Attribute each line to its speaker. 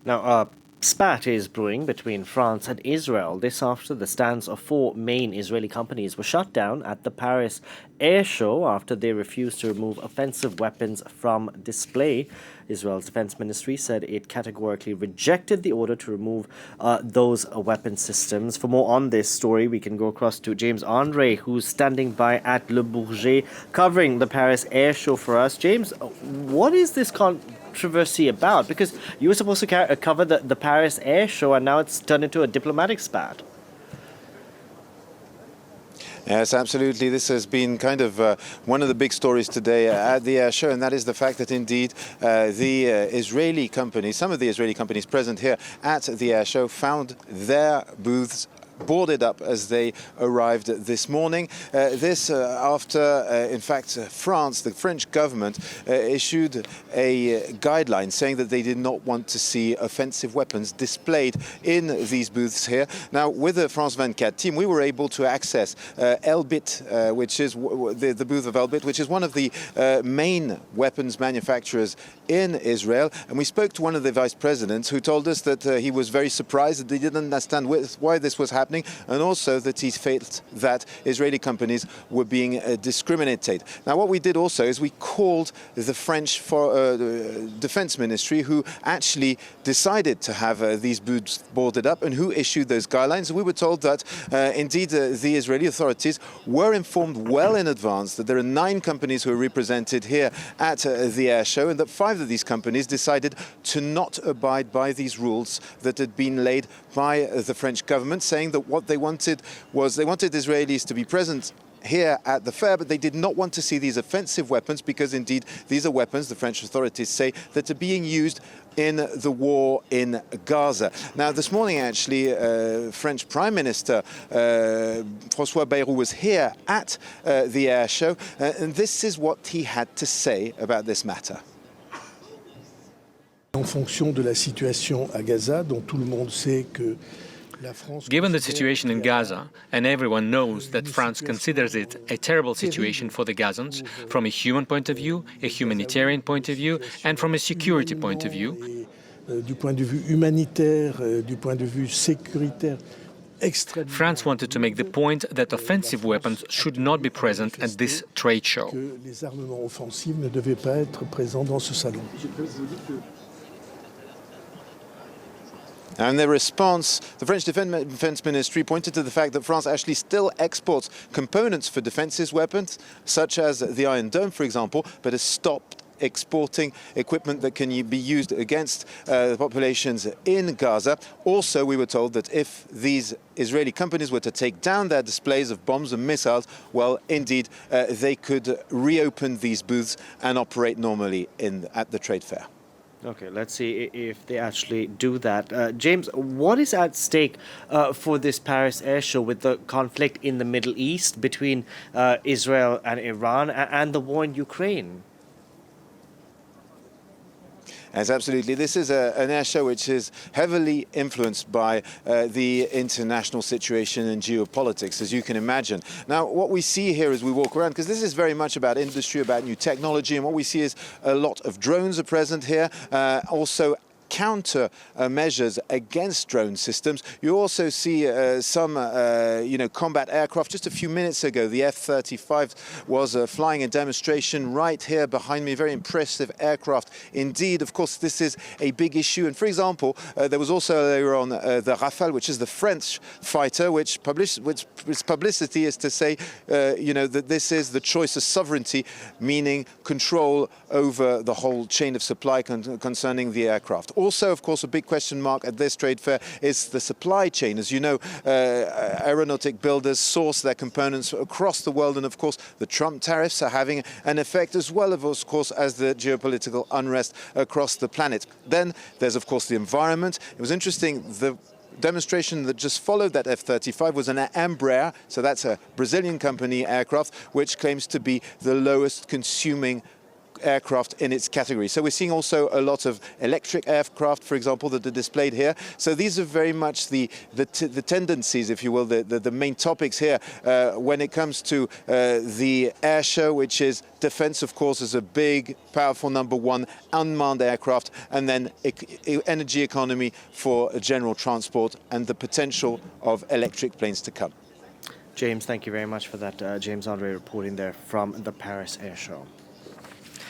Speaker 1: Now, spat is brewing between France and Israel. This after the stands of four main Israeli companies were shut down at the Paris Airshow after they refused to remove offensive weapons from display. Israel's defense ministry said it categorically rejected the order to remove those weapon systems. For more on this story, we can go across to James André, who's standing by at Le Bourget, covering the Paris Airshow for us. James, what is this controversy about? Because you were supposed to cover the Paris Airshow, and now it's turned into a diplomatic spat.
Speaker 2: Yes, absolutely. This has been kind of one of the big stories today at the air show, and that is the fact that indeed the Israeli companies, some of the Israeli companies present here at the air show, found their booths boarded up as they arrived this morning. This after, in fact, France, the French government, issued a guideline saying that they did not want to see offensive weapons displayed in these booths here. Now, with the France 24 team, we were able to access Elbit, which is the booth of Elbit, which is one of the main weapons manufacturers in Israel. And we spoke to one of the vice presidents who told us that he was very surprised that they didn't understand why this was happening, and also that he felt that Israeli companies were being discriminated. Now, what we did also is we called the French Defense Ministry, who actually decided to have these booths boarded up and who issued those guidelines. We were told that indeed the Israeli authorities were informed well in advance that there are 9 companies who are represented here at the air show, and that 5 of these companies decided to not abide by these rules that had been laid by the French government, saying that what they wanted was they wanted Israelis to be present here at the fair, but they did not want to see these offensive weapons because indeed these are weapons, the French authorities say, that are being used in the war in Gaza. Now, this morning, actually, French Prime Minister François Bayrou was here at the air show, and this is what he had to say about this matter.
Speaker 3: En fonction de la situation à Gaza, dont tout le monde sait que
Speaker 4: Given the situation in Gaza, and everyone knows that France considers it a terrible situation for the Gazans, from a human point of view, a humanitarian point of view, and from a security point of view.
Speaker 3: Du point de vue humanitaire, du point de vue sécuritaire,
Speaker 4: France wanted to make the point that offensive weapons should not be present at this trade show.
Speaker 3: Les armements offensifs ne devaient pas être présents dans ce salon.
Speaker 2: And in their response, the French Defense Ministry pointed to the fact that France actually still exports components for defensive weapons, such as the Iron Dome, for example, but has stopped exporting equipment that can be used against the populations in Gaza. Also, we were told that if these Israeli companies were to take down their displays of bombs and missiles, well, indeed, they could reopen these booths and operate normally at the trade fair.
Speaker 1: Okay, let's see if they actually do that. James, what is at stake for this Paris Airshow with the conflict in the Middle East between Israel and Iran and the war in Ukraine?
Speaker 2: Yes, absolutely. This is an air show which is heavily influenced by the international situation and geopolitics, as you can imagine. Now, what we see here as we walk around, because this is very much about industry, about new technology, and what we see is a lot of drones are present here, also counter measures against drone systems. You also see some, combat aircraft. Just a few minutes ago, the F-35 was flying a demonstration right here behind me. Very impressive aircraft indeed. Of course, this is a big issue. And for example, there was also earlier on the Rafale, which is the French fighter, which its publicity is to say, that this is the choice of sovereignty, meaning control over the whole chain of supply concerning the aircraft. Also, of course, a big question mark at this trade fair is the supply chain. As you know, aeronautic builders source their components across the world, and of course, the Trump tariffs are having an effect, as well, of course, as the geopolitical unrest across the planet. Then there's, of course, the environment. It was interesting, the demonstration that just followed that F-35 was an Embraer, so that's a Brazilian company aircraft, which claims to be the lowest consuming aircraft in its category. So we're seeing also a lot of electric aircraft, for example, that are displayed here. So these are very much the tendencies, if you will, the main topics here when it comes to the air show, which is defense, of course, is a big, powerful number one, unmanned aircraft, and then energy economy for general transport and the potential of electric planes to come.
Speaker 1: James, thank you very much for that. James André reporting there from the Paris Airshow.